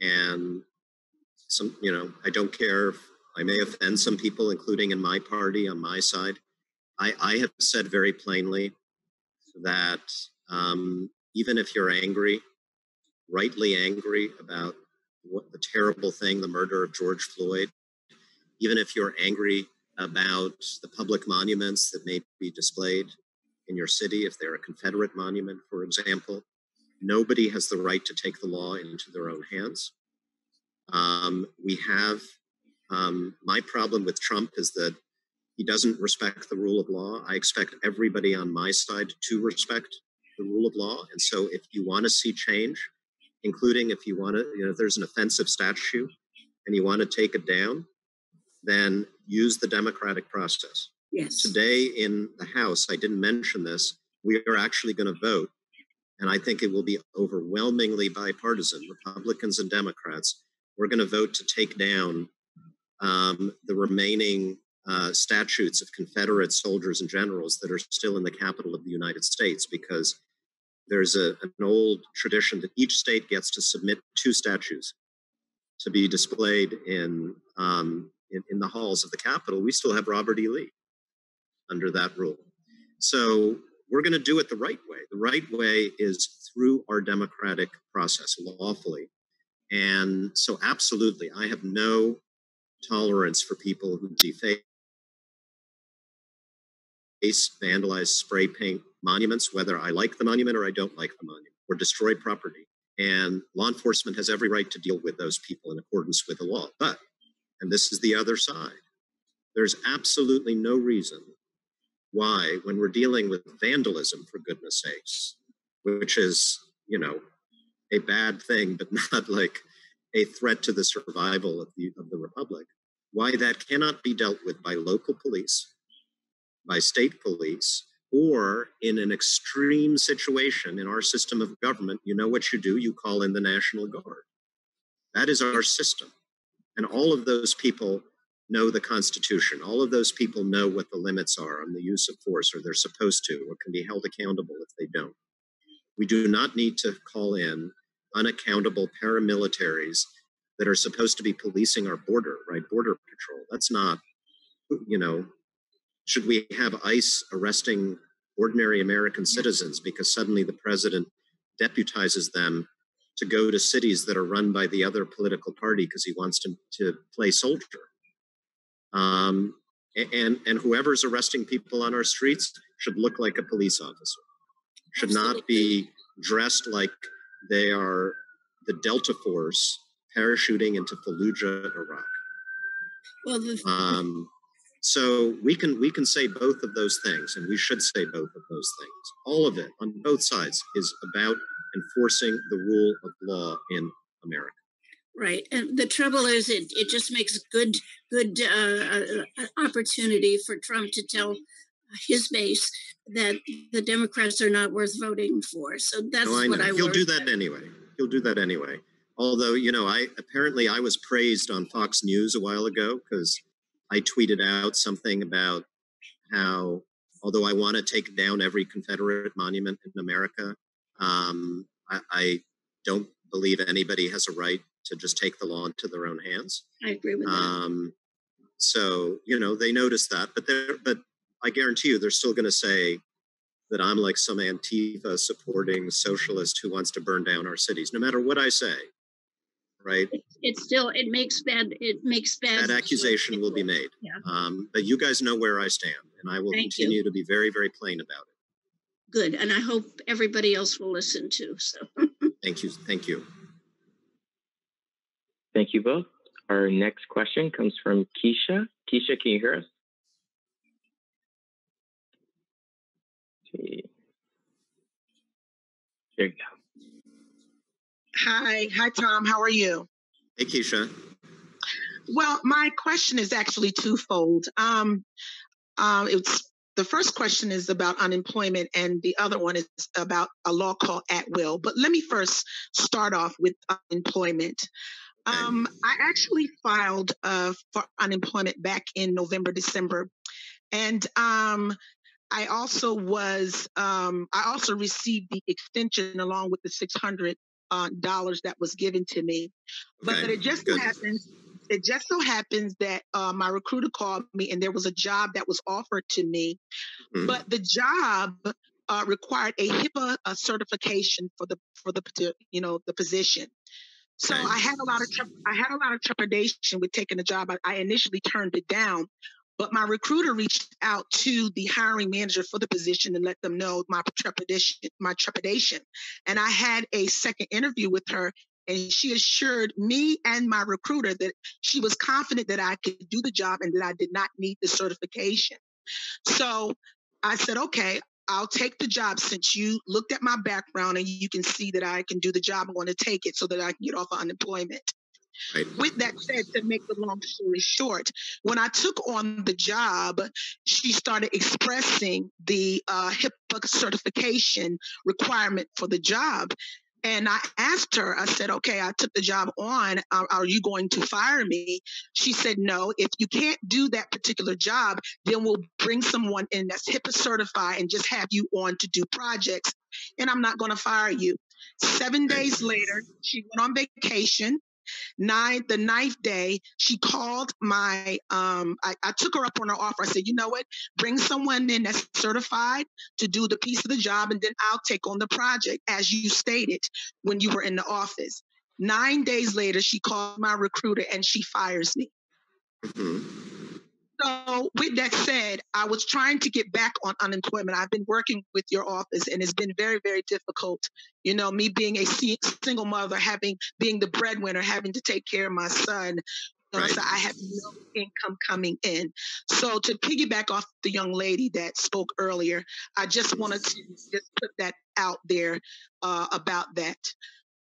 And I don't care if I may offend some people, including in my party, on my side. I have said very plainly that even if you're angry, rightly angry about what the terrible thing, the murder of George Floyd, even if you're angry about the public monuments that may be displayed in your city, if they're a Confederate monument, for example, nobody has the right to take the law into their own hands. We have, my problem with Trump is that he doesn't respect the rule of law. I expect everybody on my side to respect the rule of law. And so if you want to see change, including if you want to, if there's an offensive statute and you want to take it down, then use the democratic process. Yes. Today in the House, I didn't mention this, we are actually going to vote, and I think it will be overwhelmingly bipartisan, Republicans and Democrats. We're going to vote to take down the remaining statutes of Confederate soldiers and generals that are still in the Capitol of the United States, because there's an old tradition that each state gets to submit 2 statues to be displayed in the halls of the Capitol. We still have Robert E. Lee under that rule. So we're going to do it the right way. The right way is through our democratic process, lawfully. And so absolutely, I have no tolerance for people who deface vandalize, spray paint monuments, whether I like the monument or I don't like the monument, or destroy property. And law enforcement has every right to deal with those people in accordance with the law. But, and this is the other side, there's absolutely no reason why, when we're dealing with vandalism, for goodness sakes, which is, you know, a bad thing, but not like a threat to the survival of the Republic, why that cannot be dealt with by local police, by state police, or in an extreme situation in our system of government. You know what you do? You call in the National Guard. That is our system. And all of those people know the Constitution. All of those people know what the limits are on the use of force, or they're supposed to, or can be held accountable if they don't. We do not need to call in unaccountable paramilitaries that are supposed to be policing our border, right? Border patrol. That's not, you know, should we have ICE arresting ordinary American citizens because suddenly the president deputizes them to go to cities that are run by the other political party because he wants to play soldier? And whoever's arresting people on our streets should look like a police officer, should not be dressed like they are the Delta Force parachuting into Fallujah, Iraq. Well, so we can say both of those things, and we should say both of those things. All of it on both sides is about enforcing the rule of law in America. Right, and the trouble is, it just makes good opportunity for Trump to tell his base that the Democrats are not worth voting for. So that's what I. He'll do that anyway. He'll do that anyway. Although, you know, I was praised on Fox News a while ago because I tweeted out something about how, although I want to take down every Confederate monument in America, I don't believe anybody has a right to just take the law into their own hands. I agree with that. So, you know, they noticed that, but I guarantee you they're still going to say that I'm like some Antifa supporting socialist who wants to burn down our cities, no matter what I say, right? It makes bad. That accusation will be made. Yeah. But you guys know where I stand, and I will continue to be very, very plain about it. Good, and I hope everybody else will listen too. So. Thank you. Thank you. Thank you both. Our next question comes from Keisha. Keisha, can you hear us? There you go. Hi, Tom. How are you? Hey, Keisha. Well, my question is actually twofold. It's the first question is about unemployment, and the other one is about a law called at will. But let me first start off with unemployment. I actually filed for unemployment back in November, December, and I also received the extension along with the $600 that was given to me. But it just so happens that my recruiter called me, and there was a job that was offered to me, but the job required a HIPAA certification for the position. So I had a lot of trepidation with taking the job. I initially turned it down, but my recruiter reached out to the hiring manager for the position and let them know my trepidation. And I had a second interview with her, and she assured me and my recruiter that she was confident that I could do the job and that I did not need the certification. So I said, okay, I'll take the job since you looked at my background and you can see that I can do the job. I'm going to take it so that I can get off of unemployment. Right. With that said, to make the long story short, when I took on the job, she started expressing the HIPAA certification requirement for the job. And I asked her, I said, okay, I took the job on. Are you going to fire me? She said, no, if you can't do that particular job, then we'll bring someone in that's HIPAA certified and just have you on to do projects. And I'm not going to fire you. 7 days later, she went on vacation. The ninth day, she called I took her up on her offer. I said, you know what? Bring someone in that's certified to do the piece of the job, and then I'll take on the project, as you stated when you were in the office. 9 days later, she called my recruiter and she fires me. So with that said, I was trying to get back on unemployment. I've been working with your office and it's been very, very difficult. You know, me being a single mother, being the breadwinner, having to take care of my son. Right. So I have no income coming in. So to piggyback off the young lady that spoke earlier, I just wanted to just put that out there about that.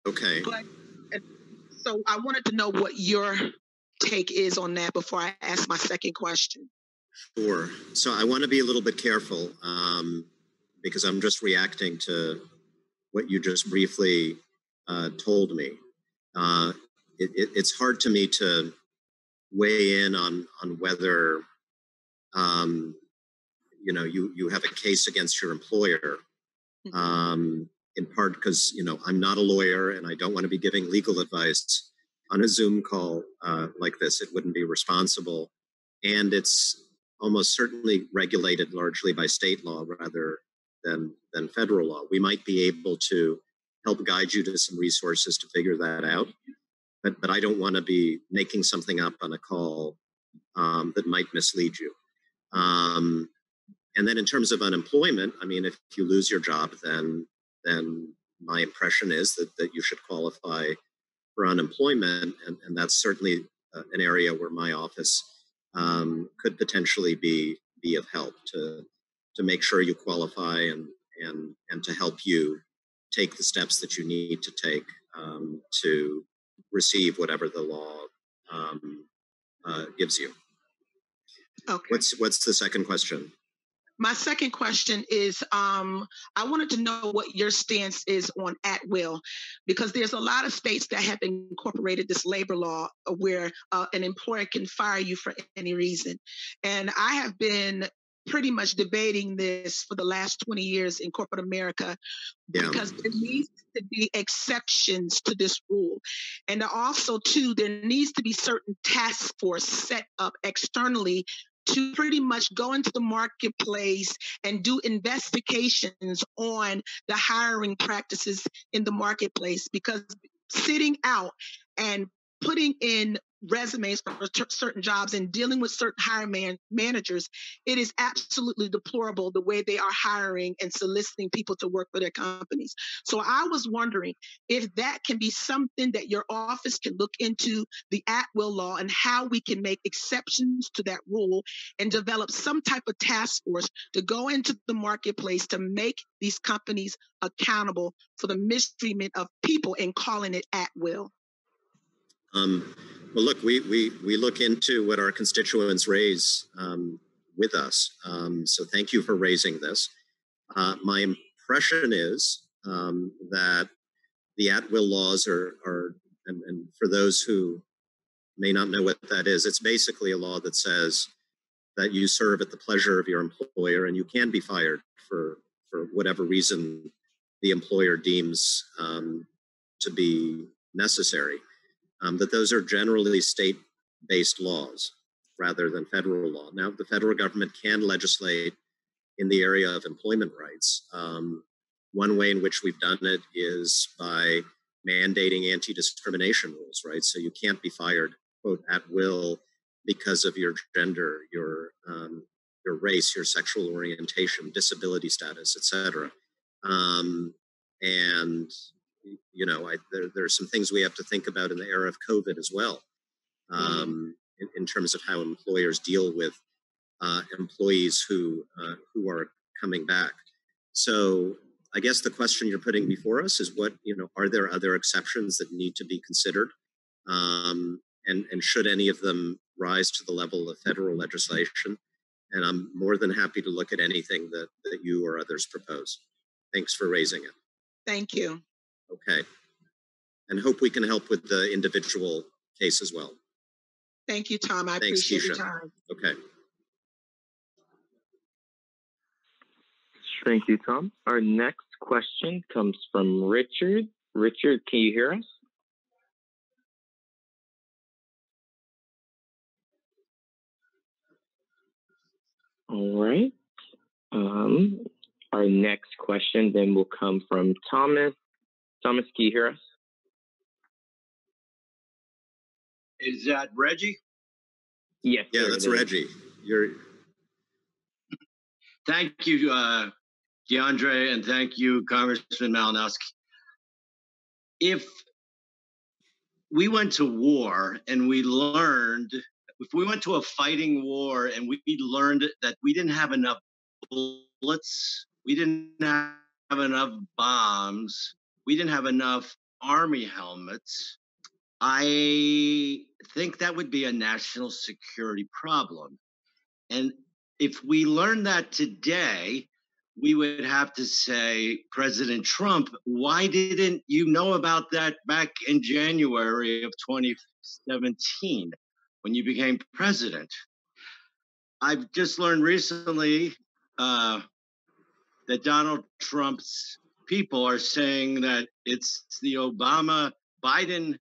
Okay. So I wanted to know what your take is on that before I ask my second question. Sure. So I want to be a little bit careful because I'm just reacting to what you just briefly told me. It's hard to me to weigh in on whether you have a case against your employer. In part because I'm not a lawyer and I don't want to be giving legal advice on a Zoom call like this. It wouldn't be responsible, and it's almost certainly regulated largely by state law rather than federal law. We might be able to help guide you to some resources to figure that out, but I don't want to be making something up on a call that might mislead you. And then in terms of unemployment, I mean, if you lose your job, then my impression is that you should qualify for unemployment. And that's certainly an area where my office could potentially be of help to make sure you qualify and to help you take the steps that you need to take to receive whatever the law gives you. Okay. What's the second question? My second question is, I wanted to know what your stance is on at will, because there's a lot of states that have incorporated this labor law where an employer can fire you for any reason. And I have been pretty much debating this for the last 20 years in corporate America, because there needs to be exceptions to this rule. And also, too, there needs to be certain task force set up externally to pretty much go into the marketplace and do investigations on the hiring practices in the marketplace, because sitting out and putting in resumes for certain jobs and dealing with certain hiring managers, it is absolutely deplorable the way they are hiring and soliciting people to work for their companies. So I was wondering if that can be something that your office can look into, the at-will law, and how we can make exceptions to that rule and develop some type of task force to go into the marketplace to make these companies accountable for the mistreatment of people and calling it at will. Well, look, we look into what our constituents raise with us. So thank you for raising this. My impression is that the at-will laws are and for those who may not know what that is, it's basically a law that says that you serve at the pleasure of your employer and you can be fired for whatever reason the employer deems to be necessary. That those are generally state-based laws rather than federal law. Now, the federal government can legislate in the area of employment rights. One way in which we've done it is by mandating anti-discrimination rules, right? So you can't be fired, quote, at will because of your gender, your race, your sexual orientation, disability status, etc. And there are some things we have to think about in the era of COVID as well, in terms of how employers deal with employees who are coming back. So I guess the question you're putting before us is are there other exceptions that need to be considered? And should any of them rise to the level of federal legislation? And I'm more than happy to look at anything that you or others propose. Thanks for raising it. Thank you. Okay. And hope we can help with the individual case as well. Thank you, Tom. I appreciate your time. Okay. Thank you, Tom. Our next question comes from Richard. Richard, can you hear us? All right. Our next question then will come from Thomas. Thomas, can you hear us? Is that Reggie? Yes. Yeah, that's Reggie. Thank you, DeAndre, and thank you, Congressman Malinowski. If we went to war and we learned, if we went to a fighting war and we learned that we didn't have enough bullets, we didn't have enough bombs, we didn't have enough army helmets, I think that would be a national security problem. And if we learn that today, we would have to say, President Trump, why didn't you know about that back in January of 2017 when you became president? I've just learned recently that Donald Trump's people are saying that it's the Obama-Biden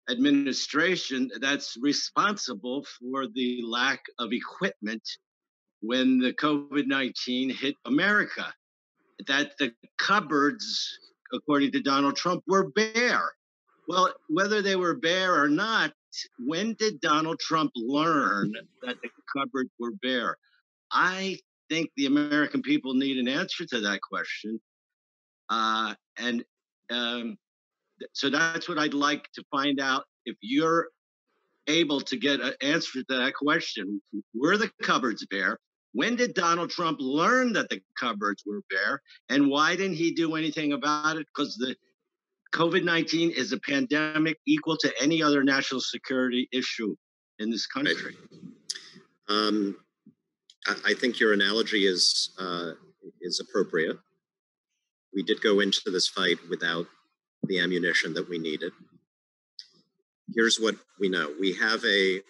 administration that's responsible for the lack of equipment when the COVID-19 hit America, that the cupboards, according to Donald Trump, were bare. Well, whether they were bare or not, when did Donald Trump learn that the cupboards were bare? I think the American people need an answer to that question. So that's what I'd like to find out. If you're able to get an answer to that question, were the cupboards bare? When did Donald Trump learn that the cupboards were bare? And why didn't he do anything about it? Because the COVID-19 is a pandemic equal to any other national security issue in this country. I think your analogy is appropriate. We did go into this fight without the ammunition that we needed. Here's what we know. We have a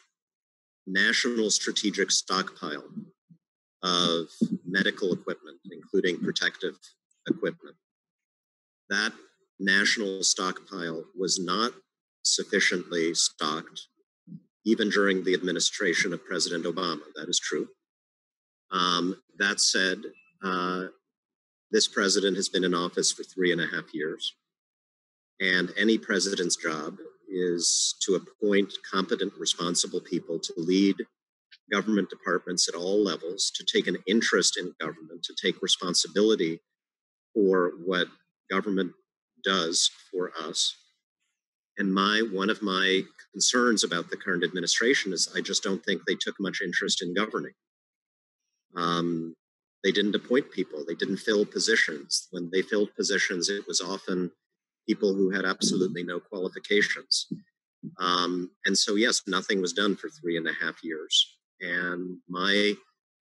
national strategic stockpile of medical equipment, including protective equipment. That national stockpile was not sufficiently stocked, even during the administration of President Obama. That is true. That said, this president has been in office for 3.5 years. And any president's job is to appoint competent, responsible people to lead government departments at all levels, to take an interest in government, to take responsibility for what government does for us. And one of my concerns about the current administration is I just don't think they took much interest in governing. They didn't appoint people. They didn't fill positions. When they filled positions, it was often people who had absolutely no qualifications. And so, yes, nothing was done for 3.5 years. And my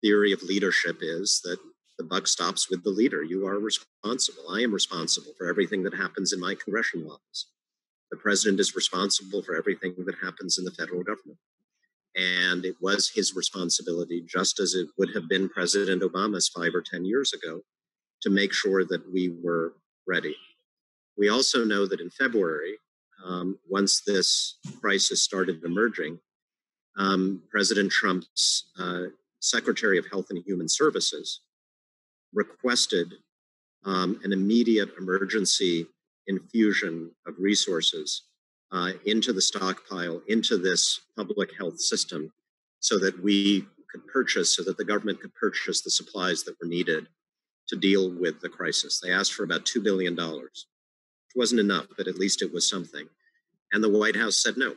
theory of leadership is that the buck stops with the leader. You are responsible. I am responsible for everything that happens in my congressional office. The president is responsible for everything that happens in the federal government. And it was his responsibility, just as it would have been President Obama's 5 or 10 years ago, to make sure that we were ready. We also know that in February, once this crisis started emerging, President Trump's Secretary of Health and Human Services requested an immediate emergency infusion of resources into the stockpile, into this public health system, so that the government could purchase the supplies that were needed to deal with the crisis. They asked for about $2 billion. It wasn't enough, but at least it was something. And the White House said no,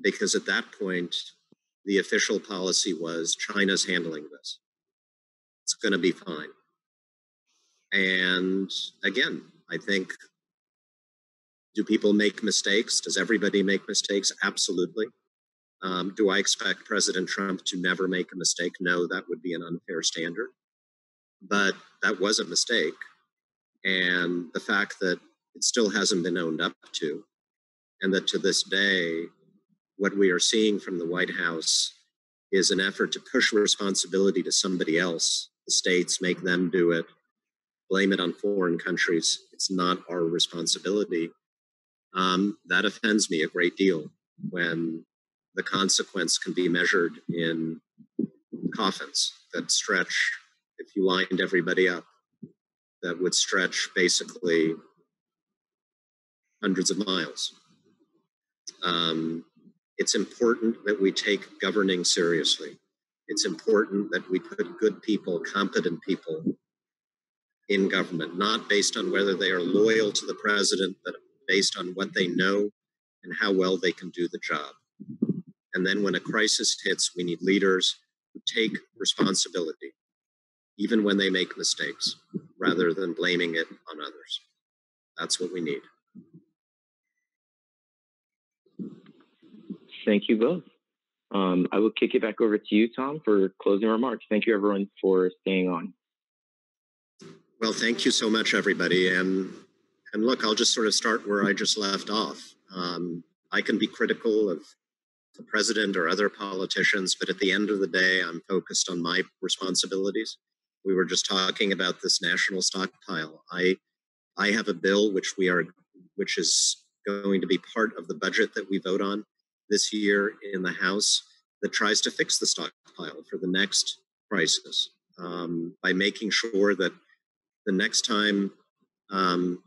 because at that point, the official policy was China's handling this. It's going to be fine. And again, I think, do people make mistakes? Does everybody make mistakes? Absolutely. Do I expect President Trump to never make a mistake? No, that would be an unfair standard. But that was a mistake. And the fact that it still hasn't been owned up to, and that to this day, what we are seeing from the White House is an effort to push responsibility to somebody else, the states, make them do it, blame it on foreign countries. It's not our responsibility. That offends me a great deal when the consequence can be measured in coffins that stretch, if you lined everybody up, that would stretch basically hundreds of miles. It's important that we take governing seriously. It's important that we put good people, competent people in government, not based on whether they are loyal to the president, but based on what they know and how well they can do the job. And then when a crisis hits, we need leaders who take responsibility, even when they make mistakes, rather than blaming it on others. That's what we need. Thank you both. I will kick it back over to you, Tom, for closing remarks. Thank you, everyone, for staying on. Well, thank you so much, everybody. And look, I'll just sort of start where I just left off. I can be critical of the president or other politicians, but at the end of the day, I'm focused on my responsibilities. We were just talking about this national stockpile. I have a bill which is going to be part of the budget that we vote on this year in the House that tries to fix the stockpile for the next crisis by making sure that the next time the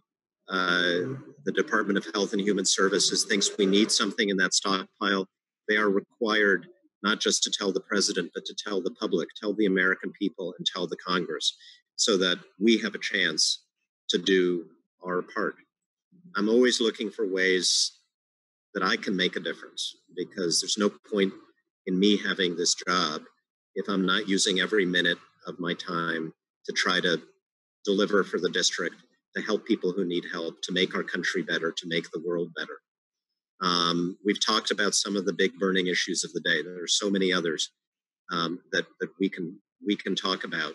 Department of Health and Human Services thinks we need something in that stockpile, they are required not just to tell the president, but to tell the public, tell the American people, and tell the Congress, so that we have a chance to do our part. I'm always looking for ways that I can make a difference, because there's no point in me having this job if I'm not using every minute of my time to try to deliver for the district, to help people who need help, to make our country better, to make the world better. We've talked about some of the big burning issues of the day. There are so many others that we can talk about.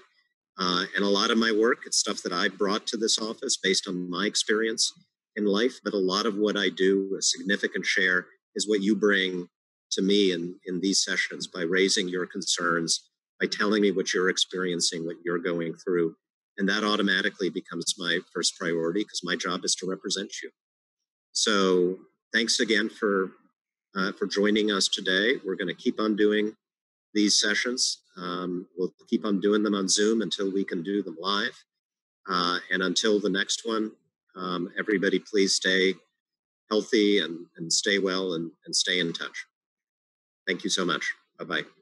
And a lot of my work, it's stuff that I brought to this office based on my experience in life, but a lot of what I do, a significant share, is what you bring to me in these sessions by raising your concerns, by telling me what you're experiencing, what you're going through. And that automatically becomes my first priority, because my job is to represent you. So thanks again for joining us today. We're going to keep on doing these sessions. We'll keep on doing them on Zoom until we can do them live. And until the next one, everybody please stay healthy and stay well and stay in touch. Thank you so much. Bye-bye.